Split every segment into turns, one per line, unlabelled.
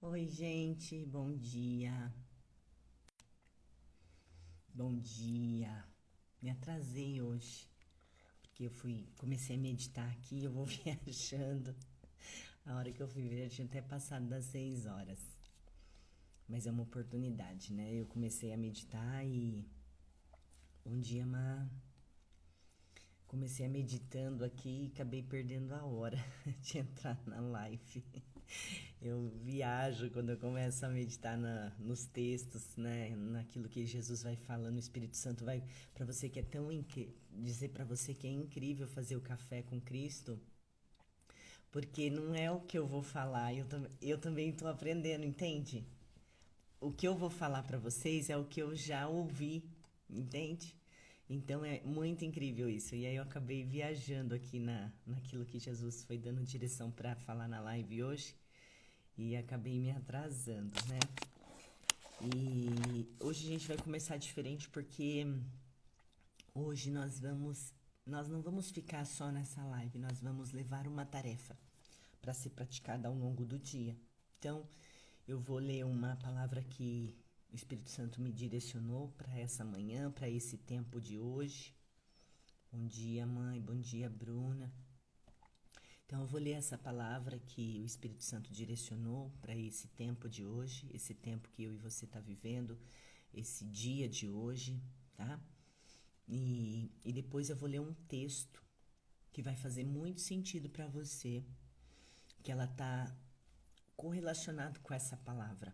Oi, gente, bom dia. Bom dia. Me atrasei hoje, porque comecei a meditar aqui, eu vou viajando. A hora que eu fui ver, já tinha até passado das 6 horas. Mas é uma oportunidade, né? Eu comecei a meditar e um dia comecei a meditando aqui e acabei perdendo a hora de entrar na live. Eu viajo quando eu começo a meditar nos textos, né? Naquilo que Jesus vai falando, o Espírito Santo vai para você que é tão dizer para você que é incrível fazer o café com Cristo, porque não é o que eu vou falar, eu também estou aprendendo, entende? O que eu vou falar para vocês é o que eu já ouvi, entende? Então é muito incrível isso. E aí eu acabei viajando aqui naquilo que Jesus foi dando direção para falar na live hoje e acabei me atrasando, né? E hoje a gente vai começar diferente porque hoje nós não vamos ficar só nessa live, nós vamos levar uma tarefa para ser praticada ao longo do dia. Então, eu vou ler uma palavra que o Espírito Santo me direcionou para essa manhã, para esse tempo de hoje. Bom dia, mãe. Bom dia, Bruna. Então, eu vou ler essa palavra que o Espírito Santo direcionou para esse tempo de hoje, esse tempo que eu e você está vivendo, esse dia de hoje, tá? E depois eu vou ler um texto que vai fazer muito sentido para você, que ela está correlacionado com essa palavra.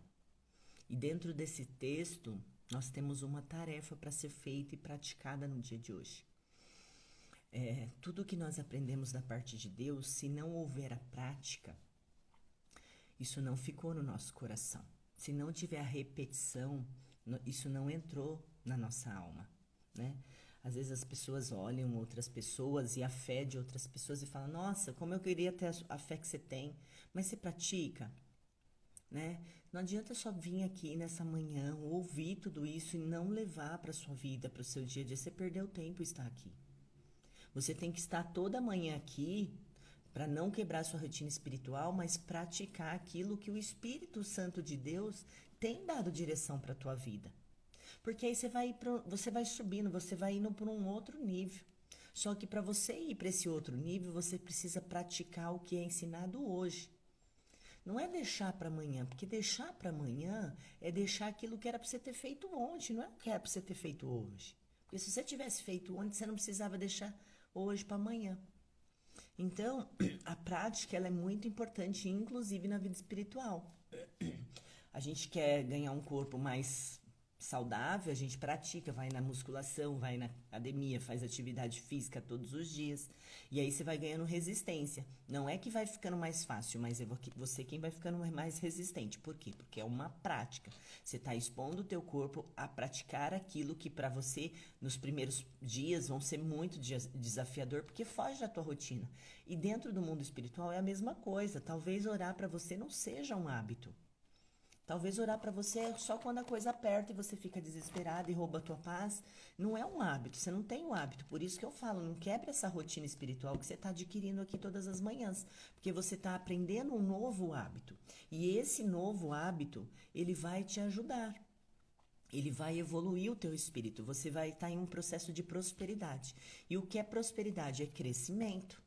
E dentro desse texto, nós temos uma tarefa para ser feita e praticada no dia de hoje. Tudo que nós aprendemos da parte de Deus, se não houver a prática, isso não ficou no nosso coração. Se não tiver a repetição, isso não entrou na nossa alma, né? Às vezes as pessoas olham outras pessoas e a fé de outras pessoas e falam: nossa, como eu queria ter a fé que você tem. Mas você pratica, né? Não adianta só vir aqui nessa manhã, ouvir tudo isso e não levar para sua vida, para o seu dia a dia. Você perdeu tempo estar aqui. Você tem que estar toda manhã aqui para não quebrar sua rotina espiritual, mas praticar aquilo que o Espírito Santo de Deus tem dado direção para a tua vida. Porque aí você vai subindo, você vai indo para um outro nível. Só que para você ir para esse outro nível, você precisa praticar o que é ensinado hoje. Não é deixar para amanhã, porque deixar para amanhã é deixar aquilo que era para você ter feito ontem, não é o que era para você ter feito hoje. Porque se você tivesse feito ontem, você não precisava deixar hoje para amanhã. Então, a prática ela é muito importante, inclusive na vida espiritual. A gente quer ganhar um corpo mais saudável, a gente pratica, vai na musculação, vai na academia, faz atividade física todos os dias. E aí você vai ganhando resistência. Não é que vai ficando mais fácil, mas é você quem vai ficando mais resistente. Por quê? Porque é uma prática. Você está expondo o teu corpo a praticar aquilo que para você, nos primeiros dias, vão ser muito desafiador, porque foge da tua rotina. E dentro do mundo espiritual é a mesma coisa. Talvez orar para você não seja um hábito. Talvez orar para você é só quando a coisa aperta e você fica desesperado e rouba a tua paz. Não é um hábito, você não tem o hábito. Por isso que eu falo, não quebre essa rotina espiritual que você está adquirindo aqui todas as manhãs. Porque você está aprendendo um novo hábito. E esse novo hábito, ele vai te ajudar. Ele vai evoluir o teu espírito. Você vai estar em um processo de prosperidade. E o que é prosperidade? É crescimento.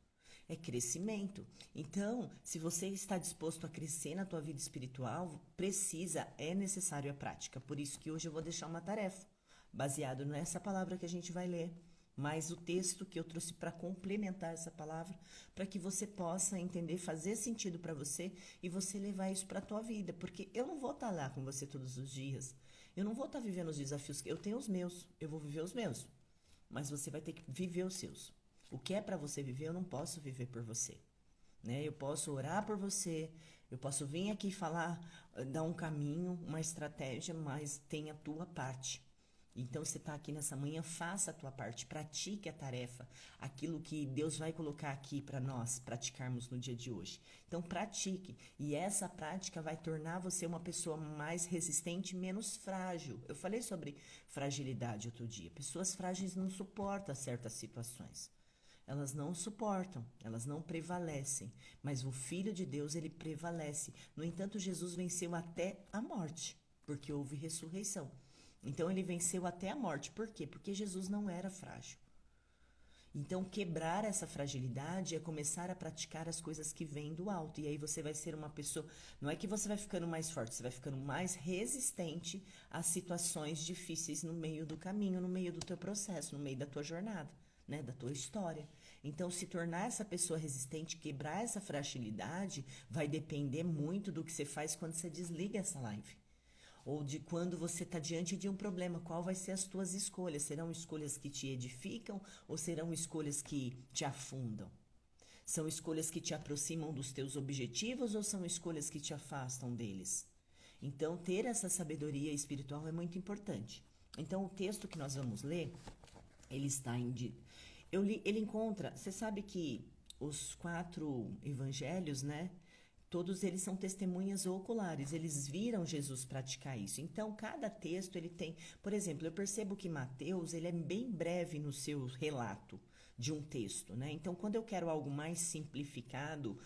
É crescimento. Então, se você está disposto a crescer na tua vida espiritual, é necessário a prática. Por isso que hoje eu vou deixar uma tarefa, baseado nessa palavra que a gente vai ler, mais o texto que eu trouxe para complementar essa palavra, para que você possa entender, fazer sentido para você e você levar isso para a tua vida. Porque eu não vou estar lá com você todos os dias. Eu não vou estar vivendo os desafios, eu tenho os meus, eu vou viver os meus. Mas você vai ter que viver os seus. O que é para você viver, eu não posso viver por você. Né? Eu posso orar por você, eu posso vir aqui falar, dar um caminho, uma estratégia, mas tem a tua parte. Então, você está aqui nessa manhã, faça a tua parte, pratique a tarefa, aquilo que Deus vai colocar aqui para nós praticarmos no dia de hoje. Então, pratique, e essa prática vai tornar você uma pessoa mais resistente, menos frágil. Eu falei sobre fragilidade outro dia. Pessoas frágeis não suportam certas situações. Elas não suportam, elas não prevalecem, mas o Filho de Deus, ele prevalece. No entanto, Jesus venceu até a morte, porque houve ressurreição. Então, ele venceu até a morte. Por quê? Porque Jesus não era frágil. Então, quebrar essa fragilidade é começar a praticar as coisas que vêm do alto. E aí você vai ser uma pessoa. Não é que você vai ficando mais forte, você vai ficando mais resistente às situações difíceis no meio do caminho, no meio do teu processo, no meio da tua jornada, né? Da tua história. Então, se tornar essa pessoa resistente, quebrar essa fragilidade, vai depender muito do que você faz quando você desliga essa live. Ou de quando você está diante de um problema, qual vai ser as tuas escolhas? Serão escolhas que te edificam ou serão escolhas que te afundam? São escolhas que te aproximam dos teus objetivos ou são escolhas que te afastam deles? Então, ter essa sabedoria espiritual é muito importante. Então, o texto que nós vamos ler, ele está ele encontra, você sabe que os 4 evangelhos, né? Todos eles são testemunhas oculares, eles viram Jesus praticar isso. Então, cada texto ele tem, por exemplo, eu percebo que Mateus, ele é bem breve no seu relato de um texto, né? Então, quando eu quero algo mais simplificado,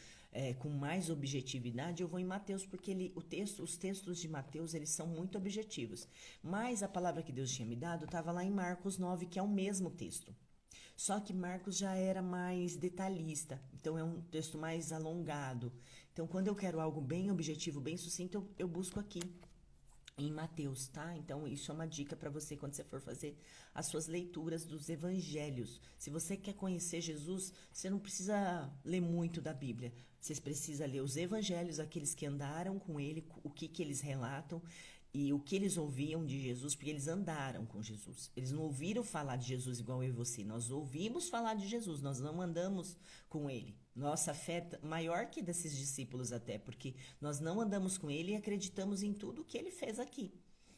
com mais objetividade, eu vou em Mateus, porque os textos de Mateus, eles são muito objetivos. Mas a palavra que Deus tinha me dado estava lá em Marcos 9, que é o mesmo texto. Só que Marcos já era mais detalhista, então é um texto mais alongado. Então, quando eu quero algo bem objetivo, bem sucinto, eu busco aqui em Mateus, tá? Então, isso é uma dica para você quando você for fazer as suas leituras dos evangelhos. Se você quer conhecer Jesus, você não precisa ler muito da Bíblia. Você precisa ler os evangelhos, aqueles que andaram com ele, o que eles relatam e o que eles ouviam de Jesus, porque eles andaram com Jesus. Eles não ouviram falar de Jesus igual eu e você. Nós ouvimos falar de Jesus, nós não andamos com ele. Nossa fé é maior que desses discípulos até, porque nós não andamos com ele e acreditamos em tudo que ele fez aqui.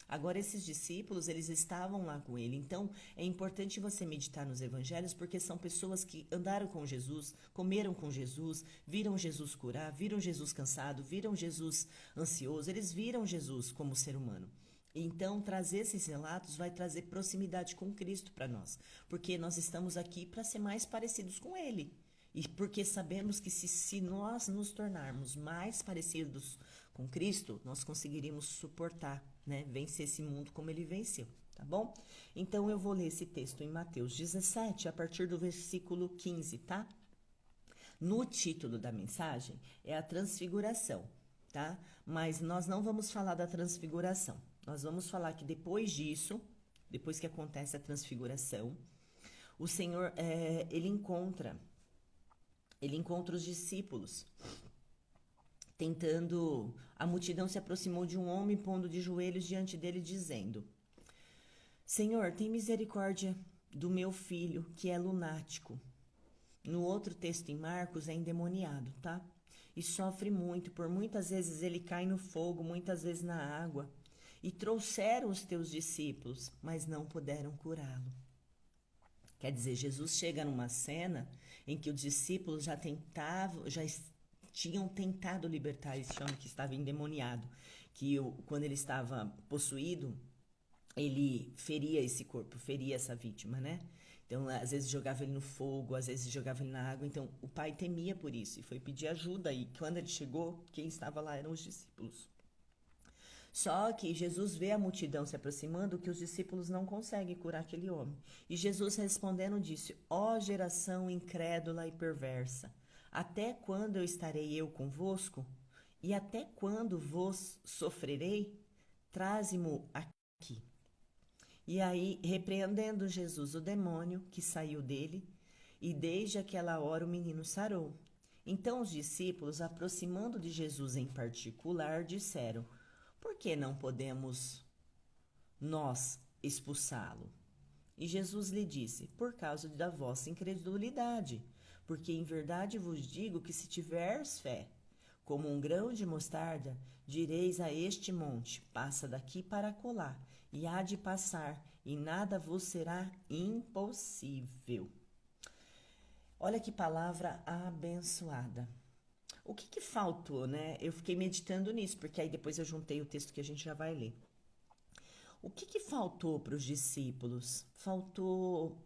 Agora, esses discípulos, eles estavam lá com ele. Então, é importante você meditar nos evangelhos, porque são pessoas que andaram com Jesus, comeram com Jesus, viram Jesus curar, viram Jesus cansado, viram Jesus ansioso, eles viram Jesus como ser humano. Então, trazer esses relatos vai trazer proximidade com Cristo para nós, porque nós estamos aqui para ser mais parecidos com Ele. E porque sabemos que se nós nos tornarmos mais parecidos com Cristo, nós conseguiríamos suportar, né? Vencer esse mundo como ele venceu, tá bom? Então eu vou ler esse texto em Mateus 17, a partir do versículo 15, tá? No título da mensagem é a transfiguração, tá? Mas nós não vamos falar da transfiguração. Nós vamos falar que depois disso, depois que acontece a transfiguração, o Senhor, ele encontra os discípulos tentando. A multidão se aproximou de um homem, pondo de joelhos diante dele, dizendo: Senhor, tem misericórdia do meu filho, que é lunático. No outro texto em Marcos é endemoniado, tá? E sofre muito, por muitas vezes ele cai no fogo, muitas vezes na água. E trouxeram os teus discípulos, mas não puderam curá-lo. Quer dizer, Jesus chega numa cena em que os discípulos já tinham tentado libertar esse homem que estava endemoniado, que quando ele estava possuído, ele feria esse corpo, feria essa vítima, né? Então, às vezes jogava ele no fogo, às vezes jogava ele na água. Então, o pai temia por isso e foi pedir ajuda. E quando ele chegou, quem estava lá eram os discípulos. Só que Jesus vê a multidão se aproximando, que os discípulos não conseguem curar aquele homem. E Jesus respondendo disse: Ó geração incrédula e perversa, até quando eu estarei eu convosco? E até quando vos sofrerei? Traze-mo aqui. E aí, repreendendo Jesus o demônio que saiu dele, e desde aquela hora o menino sarou. Então os discípulos, aproximando de Jesus em particular, disseram: Por que não podemos nós expulsá-lo? E Jesus lhe disse: Por causa da vossa incredulidade. Porque em verdade vos digo que se tiveres fé, como um grão de mostarda, direis a este monte: passa daqui para acolá, e há de passar, e nada vos será impossível. Olha que palavra abençoada. O que faltou, né? Eu fiquei meditando nisso, porque aí depois eu juntei o texto que a gente já vai ler. O que faltou para os discípulos? Faltou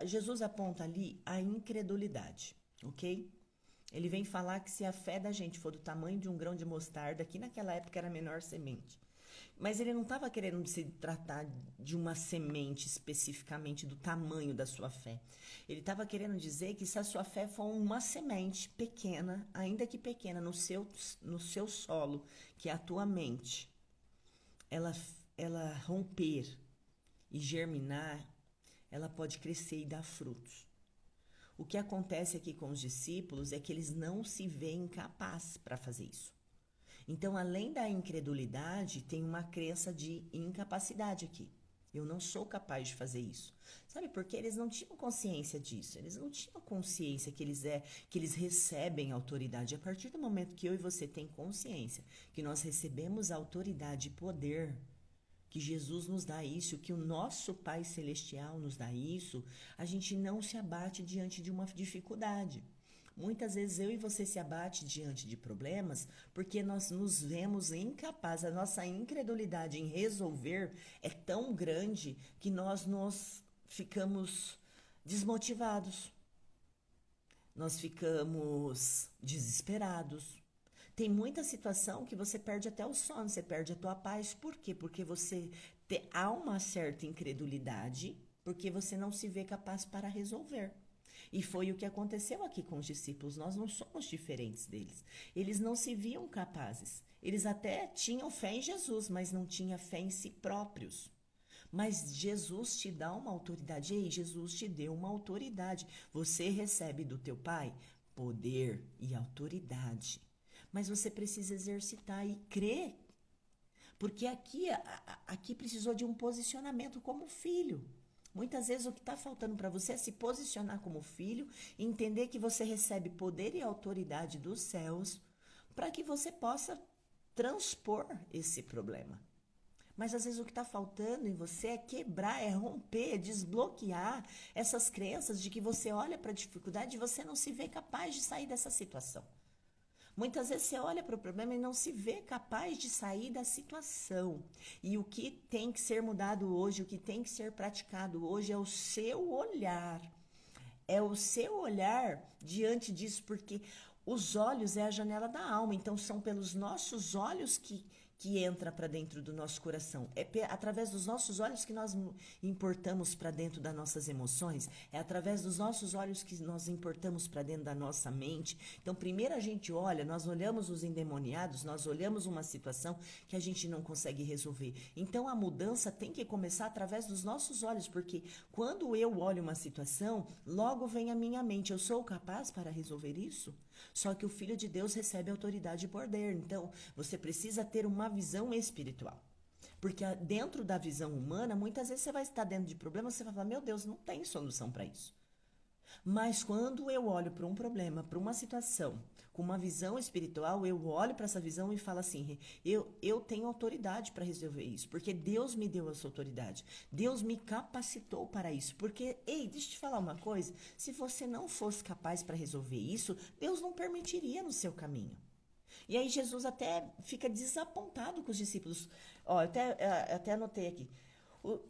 Jesus aponta ali a incredulidade, ok? Ele vem falar que se a fé da gente for do tamanho de um grão de mostarda, que naquela época era a menor semente. Mas ele não estava querendo se tratar de uma semente especificamente do tamanho da sua fé. Ele estava querendo dizer que se a sua fé for uma semente pequena, ainda que pequena, no seu solo, que é a tua mente, ela romper e germinar, ela pode crescer e dar frutos. O que acontece aqui com os discípulos é que eles não se veem capazes para fazer isso. Então, além da incredulidade, tem uma crença de incapacidade aqui. Eu não sou capaz de fazer isso. Sabe por quê? Eles não tinham consciência disso. Eles não tinham consciência que eles recebem autoridade. A partir do momento que eu e você tem consciência que nós recebemos autoridade e poder, que Jesus nos dá isso, que o nosso Pai Celestial nos dá isso, a gente não se abate diante de uma dificuldade. Muitas vezes eu e você se abate diante de problemas porque nós nos vemos incapazes, a nossa incredulidade em resolver é tão grande que nós nos ficamos desmotivados, nós ficamos desesperados. Tem muita situação que você perde até o sono, você perde a tua paz. Por quê? Porque há uma certa incredulidade, porque você não se vê capaz para resolver. E foi o que aconteceu aqui com os discípulos. Nós não somos diferentes deles. Eles não se viam capazes. Eles até tinham fé em Jesus, mas não tinham fé em si próprios. Mas Jesus te dá uma autoridade. Ei, Jesus te deu uma autoridade. Você recebe do teu Pai poder e autoridade. Mas você precisa exercitar e crer. Porque aqui precisou de um posicionamento como filho. Muitas vezes o que está faltando para você é se posicionar como filho, entender que você recebe poder e autoridade dos céus para que você possa transpor esse problema. Mas às vezes o que está faltando em você é quebrar, é romper, é desbloquear essas crenças de que você olha para a dificuldade e você não se vê capaz de sair dessa situação. Muitas vezes você olha para o problema e não se vê capaz de sair da situação. E o que tem que ser mudado hoje, o que tem que ser praticado hoje é o seu olhar. É o seu olhar diante disso, porque os olhos é a janela da alma. Então são pelos nossos olhos que entra para dentro do nosso coração. É através dos nossos olhos que nós importamos para dentro das nossas emoções. É através dos nossos olhos que nós importamos para dentro da nossa mente. Então, primeiro a gente olha, nós olhamos os endemoniados, nós olhamos uma situação que a gente não consegue resolver. Então, a mudança tem que começar através dos nossos olhos, porque quando eu olho uma situação, logo vem a minha mente. Eu sou capaz para resolver isso? Só que o Filho de Deus recebe autoridade e poder. Então, você precisa ter uma visão espiritual. Porque dentro da visão humana, muitas vezes você vai estar dentro de problemas, você vai falar, meu Deus, não tem solução para isso. Mas quando eu olho para um problema, para uma situação, com uma visão espiritual, eu olho para essa visão e falo assim, eu tenho autoridade para resolver isso, porque Deus me deu essa autoridade. Deus me capacitou para isso. Porque, ei, deixa eu te falar uma coisa, se você não fosse capaz para resolver isso, Deus não permitiria no seu caminho. E aí Jesus até fica desapontado com os discípulos. Ó, até anotei aqui.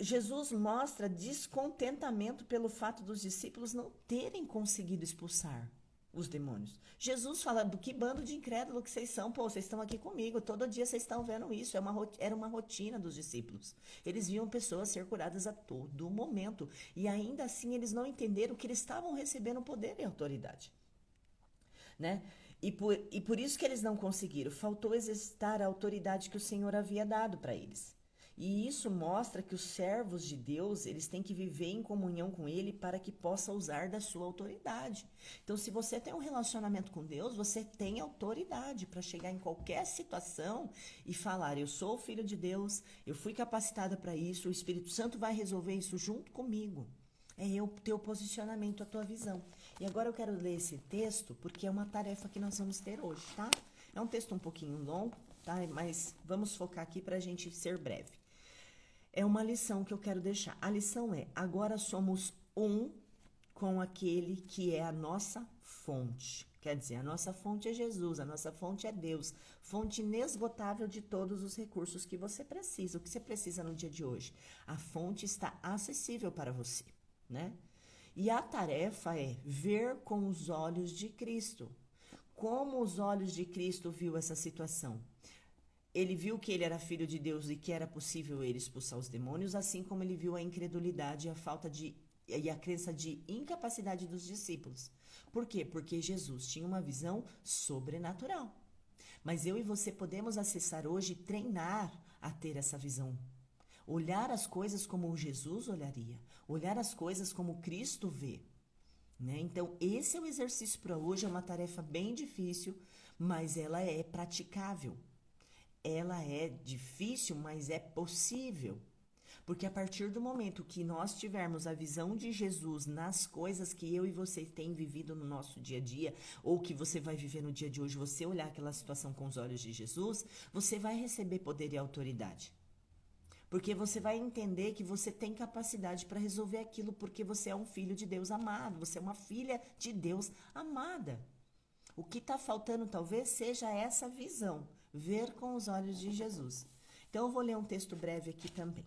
Jesus mostra descontentamento pelo fato dos discípulos não terem conseguido expulsar os demônios. Jesus fala, do que bando de incrédulo que vocês são, pô, vocês estão aqui comigo, todo dia vocês estão vendo isso, era uma rotina dos discípulos. Eles viam pessoas ser curadas a todo momento, e ainda assim eles não entenderam que eles estavam recebendo poder e autoridade, né? E por isso que eles não conseguiram, faltou exercitar a autoridade que o Senhor havia dado para eles. E isso mostra que os servos de Deus, eles têm que viver em comunhão com Ele para que possa usar da sua autoridade. Então, se você tem um relacionamento com Deus, você tem autoridade para chegar em qualquer situação e falar, eu sou o filho de Deus, eu fui capacitada para isso, o Espírito Santo vai resolver isso junto comigo. É o teu posicionamento, a tua visão. E agora eu quero ler esse texto, porque é uma tarefa que nós vamos ter hoje, tá? É um texto um pouquinho longo, tá? Mas vamos focar aqui para a gente ser breve. É uma lição que eu quero deixar. A lição é, agora somos um com aquele que é a nossa fonte. Quer dizer, a nossa fonte é Jesus, a nossa fonte é Deus. Fonte inesgotável de todos os recursos que você precisa. O que você precisa no dia de hoje? A fonte está acessível para você. né? E a tarefa é ver com os olhos de Cristo. Como os olhos de Cristo viu essa situação? Ele viu que ele era filho de Deus e que era possível ele expulsar os demônios, assim como ele viu a incredulidade e a falta de e a crença de incapacidade dos discípulos. Por quê? Porque Jesus tinha uma visão sobrenatural. Mas eu e você podemos acessar hoje, treinar a ter essa visão. Olhar as coisas como Jesus olharia. Olhar as coisas como Cristo vê. Né? Então, esse é o exercício para hoje. É uma tarefa bem difícil, mas ela é praticável. Ela é difícil, mas é possível. Porque a partir do momento que nós tivermos a visão de Jesus nas coisas que eu e você tem vivido no nosso dia a dia, ou que você vai viver no dia de hoje, você olhar aquela situação com os olhos de Jesus, você vai receber poder e autoridade. Porque você vai entender que você tem capacidade para resolver aquilo, porque você é um filho de Deus amado, você é uma filha de Deus amada. O que está faltando talvez seja essa visão, ver com os olhos de Jesus. Então eu vou ler um texto breve aqui também.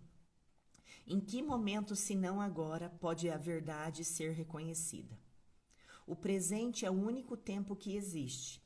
Em que momento, se não agora, pode a verdade ser reconhecida? O presente é o único tempo que existe.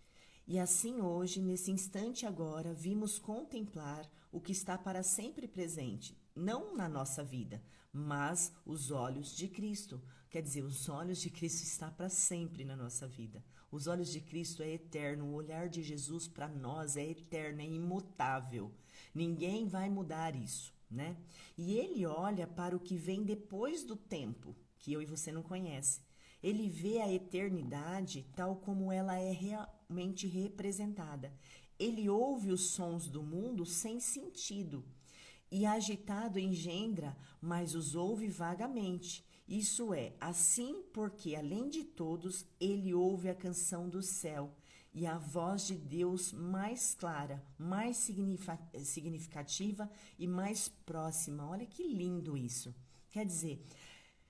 E assim hoje, nesse instante agora, vimos contemplar o que está para sempre presente, não na nossa vida, mas os olhos de Cristo. Quer dizer, os olhos de Cristo estão para sempre na nossa vida. Os olhos de Cristo é eterno, o olhar de Jesus para nós é eterno, é imutável. Ninguém vai mudar isso, né? E ele olha para o que vem depois do tempo, que eu e você não conhece. Ele vê a eternidade tal como ela é realmente representada. Ele ouve os sons do mundo sem sentido. E agitado engendra, mas os ouve vagamente. Isso é, assim porque, além de todos, ele ouve a canção do céu e a voz de Deus mais clara, mais significativa e mais próxima. Olha que lindo isso. Quer dizer,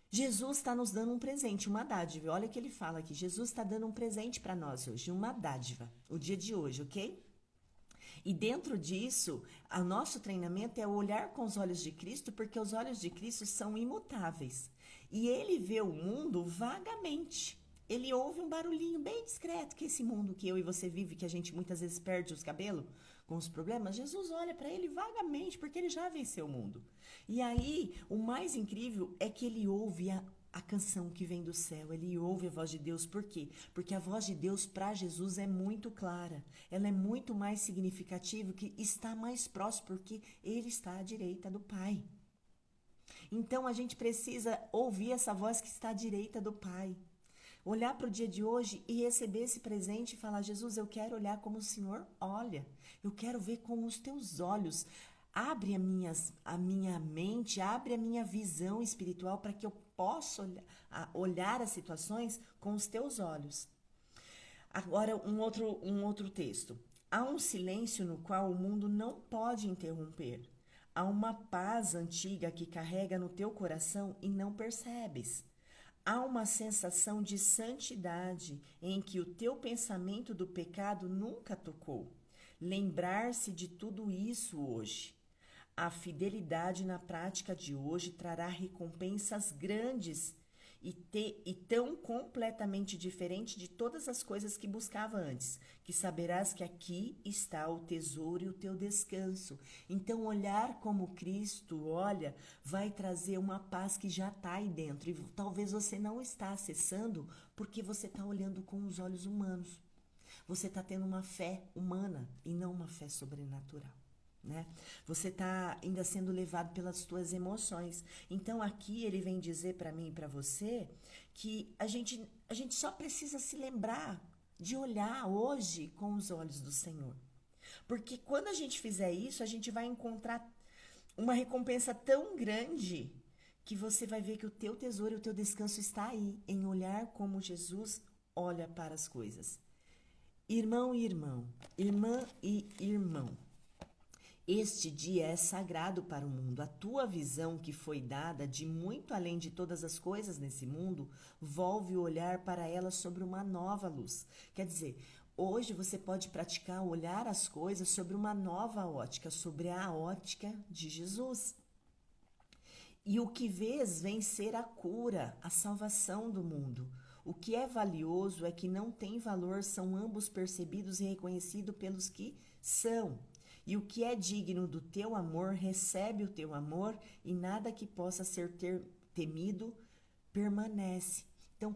Jesus está nos dando um presente, uma dádiva. Olha o que ele fala aqui. Jesus está dando um presente para nós hoje, uma dádiva, o dia de hoje, ok? E dentro disso, o nosso treinamento é olhar com os olhos de Cristo, porque os olhos de Cristo são imutáveis. E ele vê o mundo vagamente. Ele ouve um barulhinho bem discreto, que esse mundo que eu e você vive, que a gente muitas vezes perde os cabelos com os problemas, Jesus olha para ele vagamente, porque ele já venceu o mundo. E aí, o mais incrível é que ele ouve a canção que vem do céu, ele ouve a voz de Deus. Por quê? Porque a voz de Deus para Jesus é muito clara, ela é muito mais significativa, que está mais próximo, porque ele está à direita do Pai. Então, a gente precisa ouvir essa voz que está à direita do Pai. Olhar para o dia de hoje e receber esse presente e falar, Jesus, eu quero olhar como o Senhor olha, eu quero ver com os teus olhos. Abre a minha mente, abre a minha visão espiritual para que eu possa olhar as situações com os teus olhos. Agora, um outro texto. Há um silêncio no qual o mundo não pode interromper. Há uma paz antiga que carrega no teu coração e não percebes. Há uma sensação de santidade em que o teu pensamento do pecado nunca tocou. Lembrar-se de tudo isso hoje. A fidelidade na prática de hoje trará recompensas grandes e tão completamente diferente de todas as coisas que buscava antes, que saberás que aqui está o tesouro e o teu descanso. Então, olhar como Cristo olha vai trazer uma paz que já está aí dentro. E talvez você não está acessando porque você está olhando com os olhos humanos. Você está tendo uma fé humana e não uma fé sobrenatural. Né? Você está ainda sendo levado pelas tuas emoções. Então aqui ele vem dizer para mim e para você que a gente só precisa se lembrar de olhar hoje com os olhos do Senhor. Porque quando a gente fizer isso, a gente vai encontrar uma recompensa tão grande que você vai ver que o teu tesouro e o teu descanso está aí, em olhar como Jesus olha para as coisas. Irmão e irmão, irmã e irmão. Este dia é sagrado para o mundo. A tua visão que foi dada de muito além de todas as coisas nesse mundo, volve o olhar para ela sobre uma nova luz. Quer dizer, hoje você pode praticar olhar as coisas sobre uma nova ótica, sobre a ótica de Jesus. E o que vês vem ser a cura, a salvação do mundo. O que é valioso é que não tem valor, são ambos percebidos e reconhecidos pelos que são. E o que é digno do teu amor recebe o teu amor, e nada que possa ser temido permanece. Então,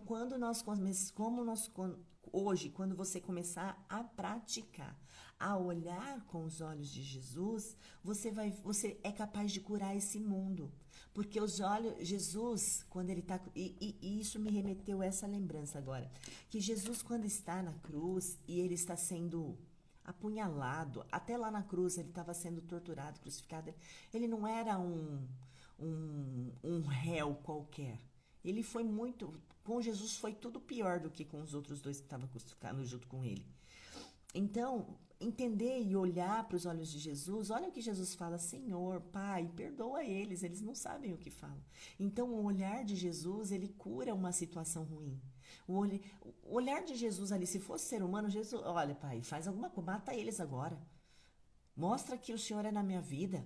hoje, quando você começar a praticar, a olhar com os olhos de Jesus, você é capaz de curar esse mundo. Porque os olhos, Jesus, quando ele está, e isso me remeteu a essa lembrança agora, que Jesus, quando está na cruz e ele está sendo apunhalado, até lá na cruz ele estava sendo torturado, crucificado, ele não era um réu qualquer. Ele foi muito, com Jesus foi tudo pior do que com os outros dois que estavam crucificados junto com ele. Então, entender e olhar para os olhos de Jesus, olha o que Jesus fala: Senhor, Pai, perdoa eles não sabem o que falam. Então, o olhar de Jesus, ele cura uma situação ruim. O olhar de Jesus ali, se fosse ser humano, Jesus, olha, Pai, faz alguma coisa, mata eles agora. Mostra que o Senhor é na minha vida.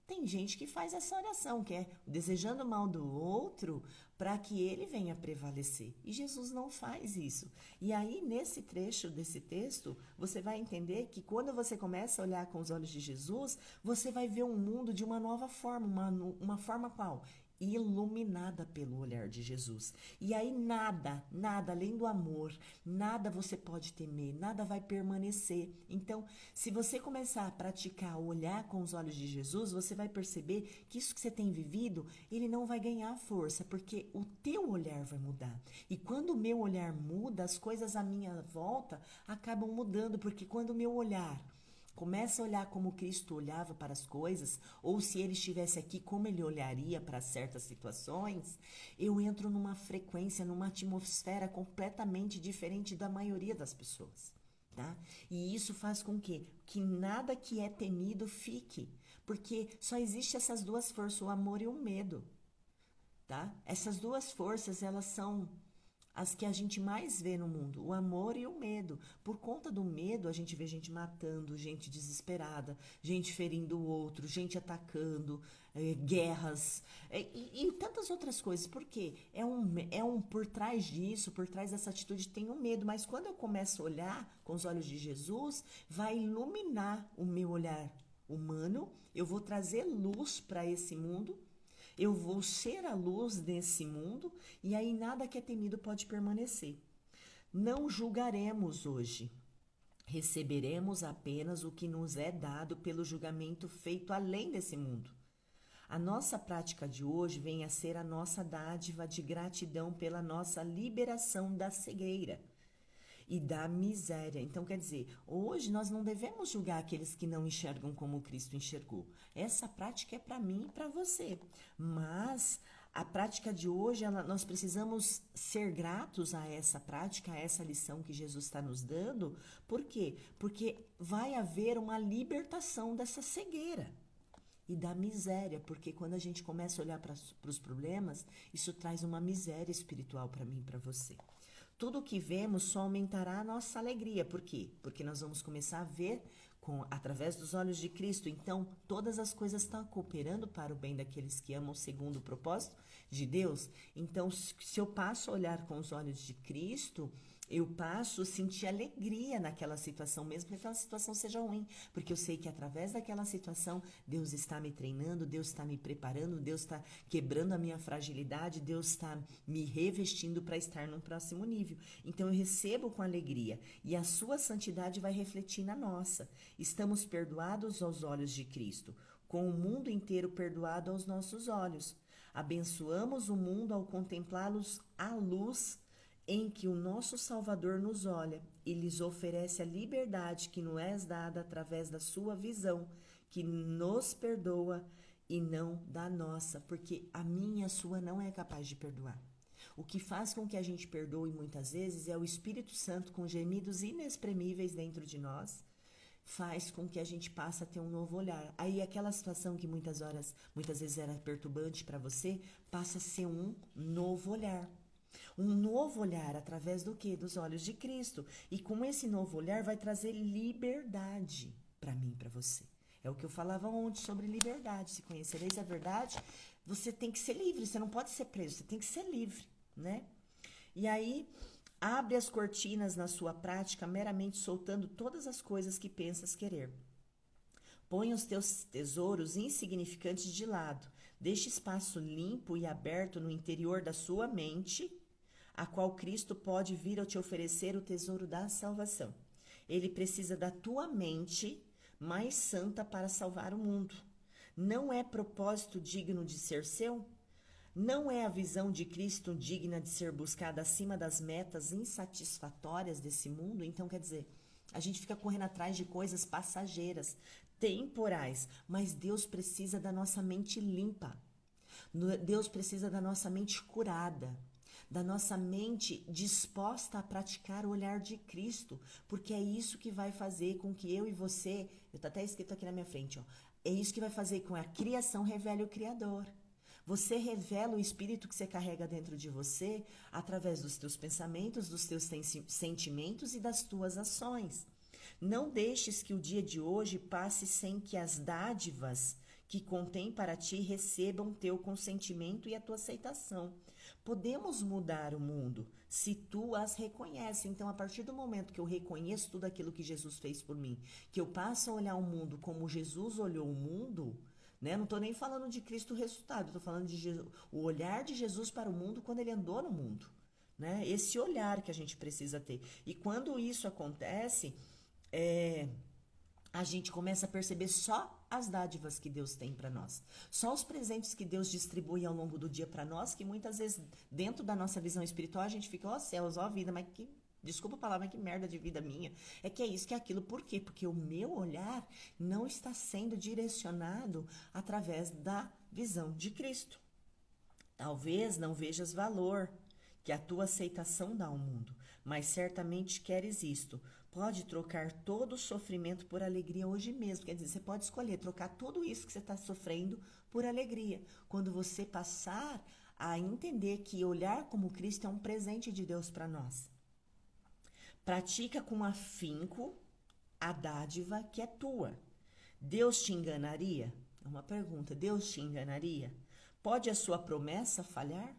Tem gente que faz essa oração, que é desejando o mal do outro para que ele venha prevalecer. E Jesus não faz isso. E aí, nesse trecho desse texto, você vai entender que quando você começa a olhar com os olhos de Jesus, você vai ver um mundo de uma nova forma. Uma forma qual? Iluminada pelo olhar de Jesus. E aí nada além do amor, nada você pode temer, nada vai permanecer. Então, se você começar a praticar, olhar com os olhos de Jesus, você vai perceber que isso que você tem vivido, ele não vai ganhar força, porque o teu olhar vai mudar. E quando o meu olhar muda, as coisas à minha volta acabam mudando, porque quando o meu olhar começa a olhar como Cristo olhava para as coisas, ou se ele estivesse aqui, como ele olharia para certas situações, eu entro numa frequência, numa atmosfera completamente diferente da maioria das pessoas. Tá? E isso faz com que nada que é temido fique, porque só existe essas duas forças, o amor e o medo. Tá? Essas duas forças, elas são as que a gente mais vê no mundo, o amor e o medo. Por conta do medo, a gente vê gente matando, gente desesperada, gente ferindo o outro, gente atacando, guerras e tantas outras coisas. Por quê? Por trás disso, por trás dessa atitude tem um medo. Mas quando eu começo a olhar com os olhos de Jesus, vai iluminar o meu olhar humano, eu vou trazer luz para esse mundo. Eu vou ser a luz desse mundo, e aí nada que é temido pode permanecer. Não julgaremos hoje. Receberemos apenas o que nos é dado pelo julgamento feito além desse mundo. A nossa prática de hoje vem a ser a nossa dádiva de gratidão pela nossa liberação da cegueira e da miséria. Então, quer dizer, hoje nós não devemos julgar aqueles que não enxergam como Cristo enxergou. Essa prática é para mim e para você. Mas a prática de hoje, nós precisamos ser gratos a essa prática, a essa lição que Jesus está nos dando. Por quê? Porque vai haver uma libertação dessa cegueira e da miséria, porque quando a gente começa a olhar para os problemas, isso traz uma miséria espiritual para mim e para você. Tudo o que vemos só aumentará a nossa alegria. Por quê? Porque nós vamos começar a ver através dos olhos de Cristo. Então, todas as coisas estão cooperando para o bem daqueles que amam segundo o propósito de Deus. Então, se eu passo a olhar com os olhos de Cristo, eu passo a sentir alegria naquela situação, mesmo que aquela situação seja ruim, porque eu sei que através daquela situação, Deus está me treinando, Deus está me preparando, Deus está quebrando a minha fragilidade, Deus está me revestindo para estar num próximo nível. Então eu recebo com alegria e a sua santidade vai refletir na nossa. Estamos perdoados aos olhos de Cristo, com o mundo inteiro perdoado aos nossos olhos. Abençoamos o mundo ao contemplá-los à luz em que o nosso Salvador nos olha e lhes oferece a liberdade que nos é dada através da sua visão, que nos perdoa e não da nossa, porque a minha e a sua não é capaz de perdoar. O que faz com que a gente perdoe muitas vezes é o Espírito Santo com gemidos inexprimíveis dentro de nós, faz com que a gente passe a ter um novo olhar. Aí aquela situação que muitas vezes era perturbante para você, passa a ser um novo olhar. Um novo olhar através do quê? Dos olhos de Cristo. E com esse novo olhar vai trazer liberdade para mim e para você. É o que eu falava ontem sobre liberdade. Se conhecereis a verdade, Você tem que ser livre, você não pode ser preso, você tem que ser livre, né? E aí, abre as cortinas na sua prática, meramente soltando todas as coisas que pensas querer. Põe os teus tesouros insignificantes de lado. Deixe espaço limpo e aberto no interior da sua mente, a qual Cristo pode vir a te oferecer o tesouro da salvação. Ele precisa da tua mente mais santa para salvar o mundo. Não é propósito digno de ser seu? Não é a visão de Cristo digna de ser buscada acima das metas insatisfatórias desse mundo? Então, quer dizer, a gente fica correndo atrás de coisas passageiras, temporais, mas Deus precisa da nossa mente limpa. Deus precisa da nossa mente curada, da nossa mente disposta a praticar o olhar de Cristo, porque é isso que vai fazer com que eu e você, está até escrito aqui na minha frente, ó, é isso que vai fazer com que a criação revele o Criador. Você revela o espírito que você carrega dentro de você através dos teus pensamentos, dos teus sentimentos e das tuas ações. Não deixes que o dia de hoje passe sem que as dádivas que contém para ti recebam teu consentimento e a tua aceitação. Podemos mudar o mundo se tu as reconhece. Então, a partir do momento que eu reconheço tudo aquilo que Jesus fez por mim, que eu passo a olhar o mundo como Jesus olhou o mundo, né? Não estou nem falando de Cristo ressuscitado, estou falando de o olhar de Jesus para o mundo quando ele andou no mundo, né? Esse olhar que a gente precisa ter. E quando isso acontece, a gente começa a perceber só as dádivas que Deus tem para nós. Só os presentes que Deus distribui ao longo do dia para nós, que muitas vezes, dentro da nossa visão espiritual, a gente fica, ó céus, ó vida, mas que, desculpa a palavra, mas que merda de vida minha. É que é isso, que é aquilo. Por quê? Porque o meu olhar não está sendo direcionado através da visão de Cristo. Talvez não vejas valor que a tua aceitação dá ao mundo, mas certamente queres isto. Pode trocar todo o sofrimento por alegria hoje mesmo. Quer dizer, você pode escolher trocar tudo isso que você está sofrendo por alegria. Quando você passar a entender que olhar como Cristo é um presente de Deus para nós. Pratica com afinco a dádiva que é tua. Deus te enganaria? É uma pergunta. Deus te enganaria? Pode a sua promessa falhar?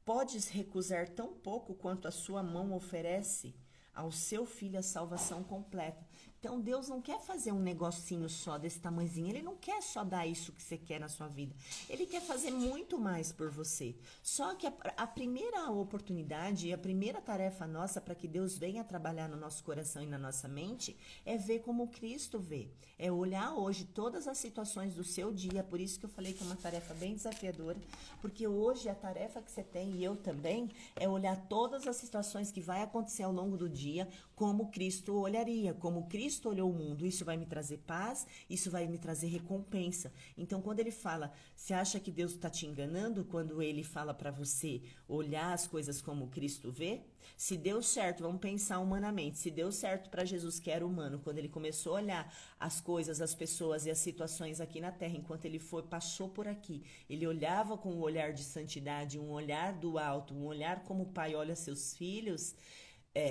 Podes recusar tão pouco quanto a sua mão oferece ao seu filho a salvação completa. Então, Deus não quer fazer um negocinho só desse tamanhozinho. Ele não quer só dar isso que você quer na sua vida. Ele quer fazer muito mais por você. Só que a primeira oportunidade e a primeira tarefa nossa para que Deus venha trabalhar no nosso coração e na nossa mente é ver como Cristo vê. É olhar hoje todas as situações do seu dia. Por isso que eu falei que é uma tarefa bem desafiadora. Porque hoje a tarefa que você tem, e eu também, é olhar todas as situações que vai acontecer ao longo do dia como Cristo olharia, como Cristo olhou o mundo. Isso vai me trazer paz, isso vai me trazer recompensa. Então, quando ele fala, você acha que Deus está te enganando quando ele fala para você olhar as coisas como Cristo vê? Se deu certo, vamos pensar humanamente, se deu certo para Jesus, que era humano, quando ele começou a olhar as coisas, as pessoas e as situações aqui na terra, enquanto ele passou por aqui, ele olhava com um olhar de santidade, um olhar do alto, um olhar como o pai olha seus filhos.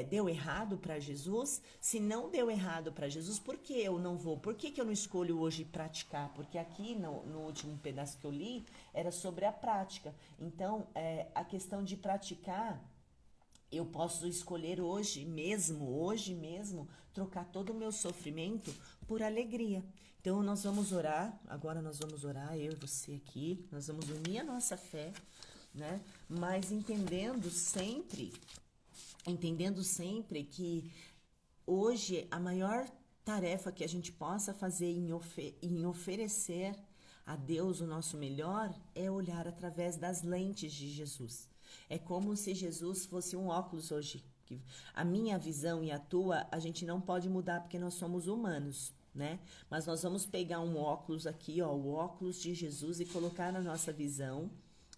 Deu errado para Jesus? Se não deu errado para Jesus, por que eu não vou? Por que eu não escolho hoje praticar? Porque aqui no último pedaço que eu li era sobre a prática. Então, a questão de praticar, eu posso escolher hoje mesmo, trocar todo o meu sofrimento por alegria. Então, nós vamos orar, agora nós vamos orar, eu e você aqui, nós vamos unir a nossa fé, né? Mas entendendo sempre que hoje a maior tarefa que a gente possa fazer em oferecer a Deus o nosso melhor é olhar através das lentes de Jesus. É como se Jesus fosse um óculos hoje. A minha visão e a tua, a gente não pode mudar porque nós somos humanos, né? Mas nós vamos pegar um óculos aqui, ó, o óculos de Jesus, e colocar na nossa visão,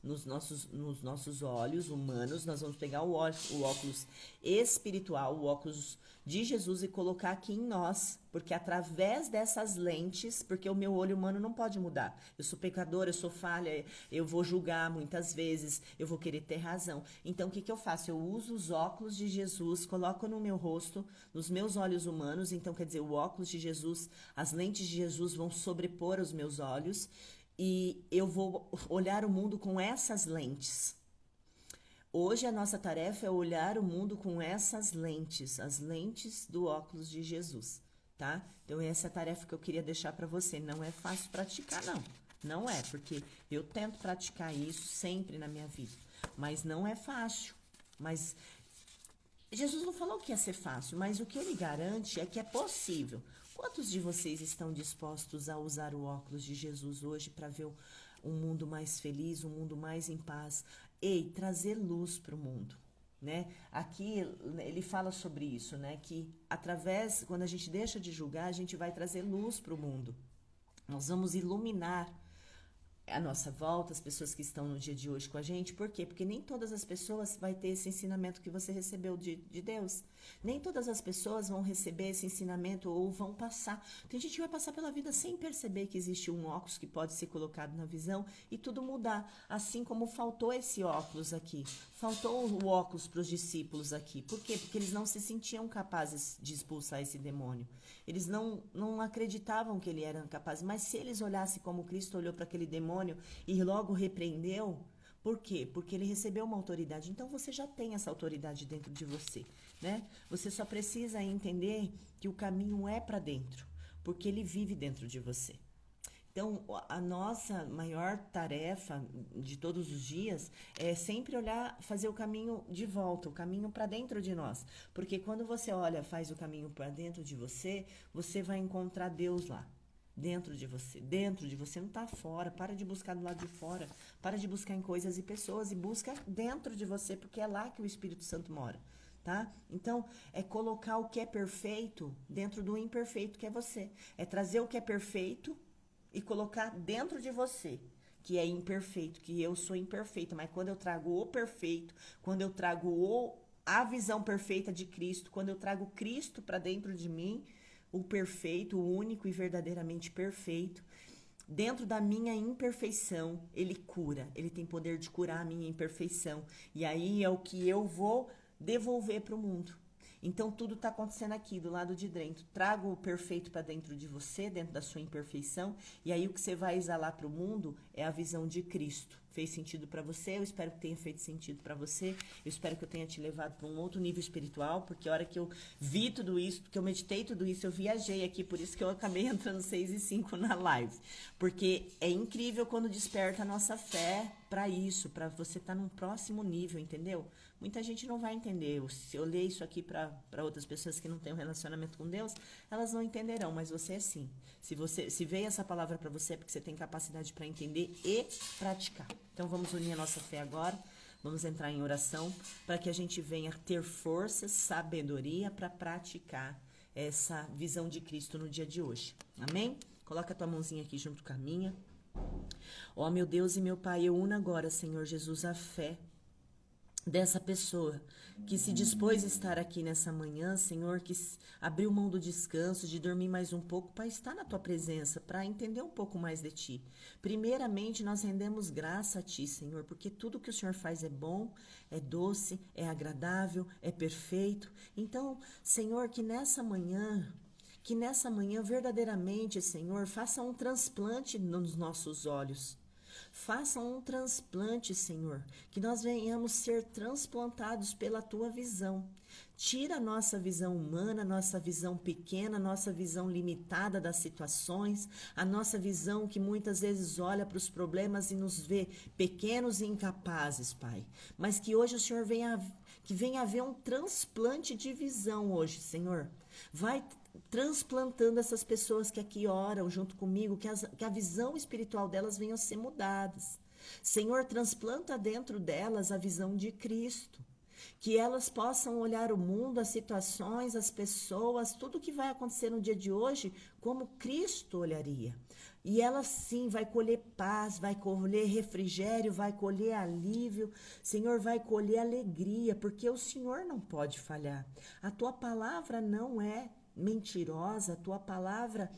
nos nossos olhos humanos. Nós vamos pegar o óculos espiritual, o óculos de Jesus, e colocar aqui em nós, porque através dessas lentes, porque o meu olho humano não pode mudar. Eu sou pecadora, eu sou falha, eu vou julgar muitas vezes, eu vou querer ter razão. Então, o que eu faço? Eu uso os óculos de Jesus, coloco no meu rosto, nos meus olhos humanos. Então, quer dizer, o óculos de Jesus, as lentes de Jesus vão sobrepor os meus olhos, e eu vou olhar o mundo com essas lentes. Hoje a nossa tarefa é olhar o mundo com essas lentes, as lentes do óculos de Jesus, tá? Então essa é a tarefa que eu queria deixar para você. Não é fácil praticar, não. Não é, porque eu tento praticar isso sempre na minha vida, mas não é fácil. Mas Jesus não falou que ia ser fácil, mas o que ele garante é que é possível. Quantos de vocês estão dispostos a usar o óculos de Jesus hoje para ver um mundo mais feliz, um mundo mais em paz? Ei, trazer luz para o mundo, né? Aqui ele fala sobre isso, né? Que através, quando a gente deixa de julgar, a gente vai trazer luz para o mundo. Nós vamos iluminar a nossa volta, as pessoas que estão no dia de hoje com a gente. Por quê? Porque nem todas as pessoas vai ter esse ensinamento que você recebeu de Deus. Nem todas as pessoas vão receber esse ensinamento ou vão passar. Tem gente que vai passar pela vida sem perceber que existe um óculos que pode ser colocado na visão e tudo mudar. Assim como faltou esse óculos aqui. Faltou o óculos para os discípulos aqui. Por quê? Porque eles não se sentiam capazes de expulsar esse demônio. Eles não acreditavam que ele era capaz. Mas se eles olhassem como Cristo olhou para aquele demônio e logo repreendeu, por quê? Porque ele recebeu uma autoridade. Então você já tem essa autoridade dentro de você, né? Você só precisa entender que o caminho é para dentro, porque ele vive dentro de você. Então, a nossa maior tarefa de todos os dias é sempre olhar, fazer o caminho de volta, o caminho para dentro de nós. Porque quando você olha, faz o caminho para dentro de você, você vai encontrar Deus lá. Dentro de você. Dentro de você, não está fora. Para de buscar do lado de fora. Para de buscar em coisas e pessoas e busca dentro de você, porque é lá que o Espírito Santo mora. Tá? Então, é colocar o que é perfeito dentro do imperfeito que é você. É trazer o que é perfeito e colocar dentro de você, que é imperfeito, que eu sou imperfeita, mas quando eu trago o perfeito, quando eu trago a visão perfeita de Cristo, quando eu trago Cristo para dentro de mim, o perfeito, o único e verdadeiramente perfeito, dentro da minha imperfeição, ele cura, ele tem poder de curar a minha imperfeição, e aí é o que eu vou devolver para o mundo. Então, tudo está acontecendo aqui, do lado de dentro. Traga o perfeito para dentro de você, dentro da sua imperfeição. E aí, o que você vai exalar para o mundo é a visão de Cristo. Fez sentido para você? Eu espero que tenha feito sentido para você. Eu espero que eu tenha te levado para um outro nível espiritual. Porque a hora que eu vi tudo isso, que eu meditei tudo isso, eu viajei aqui. Por isso que eu acabei entrando 6 e 5 na live. Porque é incrível quando desperta a nossa fé para isso. Para você estar num próximo nível, entendeu? Muita gente não vai entender. Se eu ler isso aqui para outras pessoas que não têm um relacionamento com Deus, elas não entenderão, mas você é sim. Se veio essa palavra para você, é porque você tem capacidade para entender e praticar. Então vamos unir a nossa fé agora. Vamos entrar em oração para que a gente venha ter força, sabedoria para praticar essa visão de Cristo no dia de hoje. Amém? Coloca a tua mãozinha aqui junto com a minha. Ó, meu Deus e meu Pai, eu uno agora, Senhor Jesus, a fé dessa pessoa que se dispôs a estar aqui nessa manhã, Senhor, que abriu mão do descanso, de dormir mais um pouco para estar na tua presença, para entender um pouco mais de ti. Primeiramente, nós rendemos graça a ti, Senhor, porque tudo que o Senhor faz é bom, é doce, é agradável, é perfeito. Então, Senhor, que nessa manhã verdadeiramente, Senhor, faça um transplante nos nossos olhos. Faça um transplante, Senhor, que nós venhamos ser transplantados pela tua visão. Tira a nossa visão humana, nossa visão pequena, nossa visão limitada das situações, a nossa visão que muitas vezes olha para os problemas e nos vê pequenos e incapazes, Pai. Mas que hoje o Senhor venha haver um transplante de visão hoje, Senhor. Vai transplantando essas pessoas que aqui oram junto comigo, que a visão espiritual delas venha a ser mudadas. Senhor, transplanta dentro delas a visão de Cristo. Que elas possam olhar o mundo, as situações, as pessoas, tudo que vai acontecer no dia de hoje, como Cristo olharia. E ela sim vai colher paz, vai colher refrigério, vai colher alívio. Senhor, vai colher alegria, porque o Senhor não pode falhar. A tua palavra não é mentirosa, a tua palavra,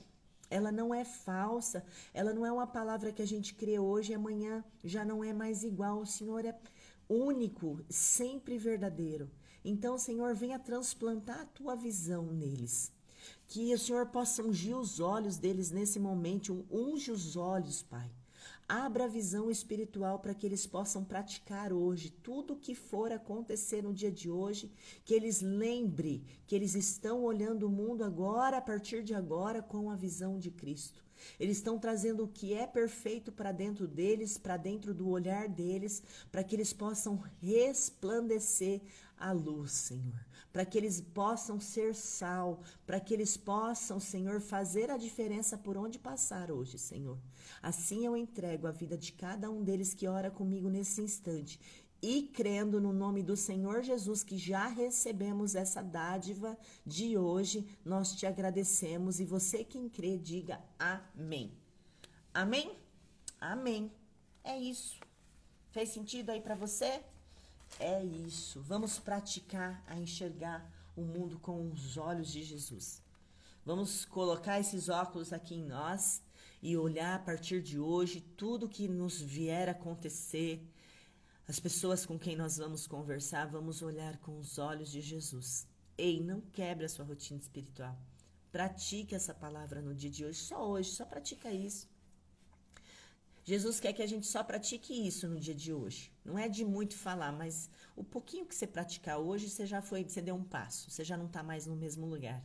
ela não é falsa, ela não é uma palavra que a gente crê hoje e amanhã já não é mais igual. O Senhor é único, sempre verdadeiro. Então, Senhor, venha transplantar a tua visão neles. Que o Senhor possa ungir os olhos deles nesse momento, unge os olhos, Pai. Abra a visão espiritual para que eles possam praticar hoje tudo o que for acontecer no dia de hoje, que eles lembrem que eles estão olhando o mundo agora, a partir de agora, com a visão de Cristo. Eles estão trazendo o que é perfeito para dentro deles, para dentro do olhar deles, para que eles possam resplandecer a luz, Senhor. Para que eles possam ser sal, para que eles possam, Senhor, fazer a diferença por onde passar hoje, Senhor. Assim eu entrego a vida de cada um deles que ora comigo nesse instante. E crendo no nome do Senhor Jesus, que já recebemos essa dádiva de hoje, nós te agradecemos. E você quem crê, diga amém. Amém? Amém. É isso. Fez sentido aí para você? É isso. Vamos praticar a enxergar o mundo com os olhos de Jesus. Vamos colocar esses óculos aqui em nós e olhar a partir de hoje tudo que nos vier a acontecer. As pessoas com quem nós vamos conversar, vamos olhar com os olhos de Jesus. Ei, não quebre a sua rotina espiritual. Pratique essa palavra no dia de hoje, só pratica isso. Jesus quer que a gente só pratique isso no dia de hoje. Não é de muito falar, mas o pouquinho que você praticar hoje, você deu um passo, você já não está mais no mesmo lugar.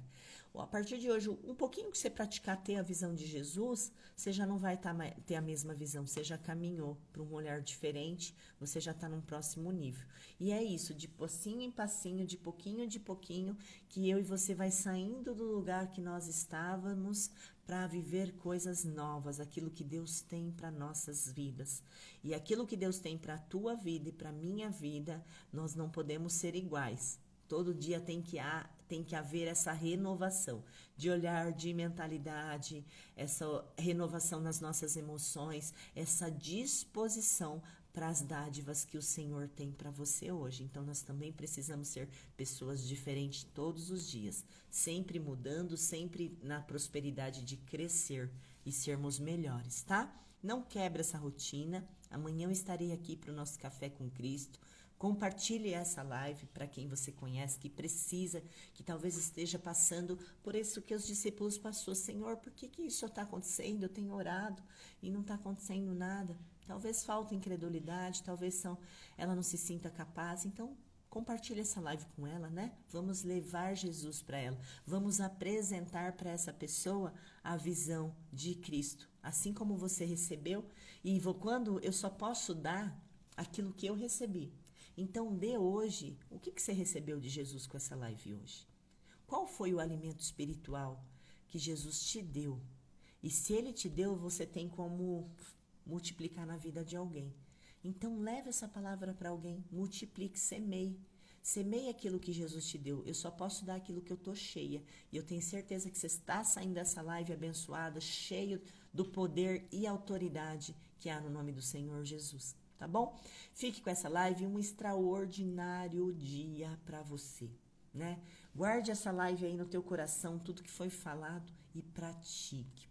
A partir de hoje, um pouquinho que você praticar ter a visão de Jesus, você já não vai ter a mesma visão, você já caminhou para um olhar diferente, você já está num próximo nível. E é isso, de passinho em passinho, de pouquinho, que eu e você vai saindo do lugar que nós estávamos para viver coisas novas, aquilo que Deus tem para nossas vidas. E aquilo que Deus tem para a tua vida e para a minha vida, nós não podemos ser iguais. Todo dia tem que haver essa renovação de olhar, de mentalidade, essa renovação nas nossas emoções, essa disposição para as dádivas que o Senhor tem para você hoje. Então, nós também precisamos ser pessoas diferentes todos os dias, sempre mudando, sempre na prosperidade de crescer e sermos melhores, tá? Não quebra essa rotina. Amanhã eu estarei aqui para o nosso Café com Cristo. Compartilhe essa live para quem você conhece, que precisa, que talvez esteja passando por isso que os discípulos passou. Senhor, por que isso está acontecendo? Eu tenho orado e não está acontecendo nada. Talvez falta incredulidade, talvez ela não se sinta capaz. Então, compartilhe essa live com ela, né? Vamos levar Jesus para ela. Vamos apresentar para essa pessoa a visão de Cristo. Assim como você recebeu, e quando eu só posso dar aquilo que eu recebi. Então, dê hoje, o que você recebeu de Jesus com essa live hoje? Qual foi o alimento espiritual que Jesus te deu? E se Ele te deu, você tem como multiplicar na vida de alguém. Então, leve essa palavra para alguém, multiplique, semeie. Semeie aquilo que Jesus te deu. Eu só posso dar aquilo que eu estou cheia. E eu tenho certeza que você está saindo dessa live abençoada, cheio do poder e autoridade que há no nome do Senhor Jesus. Tá bom? Fique com essa live, um extraordinário dia para você, né? Guarde essa live aí no teu coração, tudo que foi falado e pratique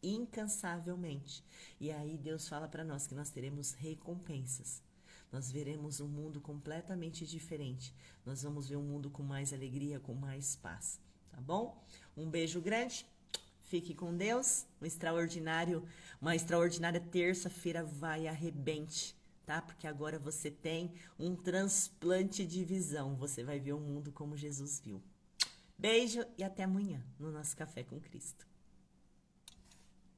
incansavelmente. E aí Deus fala para nós que nós teremos recompensas. Nós veremos um mundo completamente diferente. Nós vamos ver um mundo com mais alegria, com mais paz, tá bom? Um beijo grande. Fique com Deus, uma extraordinária terça-feira vai arrebente, tá? Porque agora você tem um transplante de visão, você vai ver o mundo como Jesus viu. Beijo e até amanhã no nosso Café com Cristo.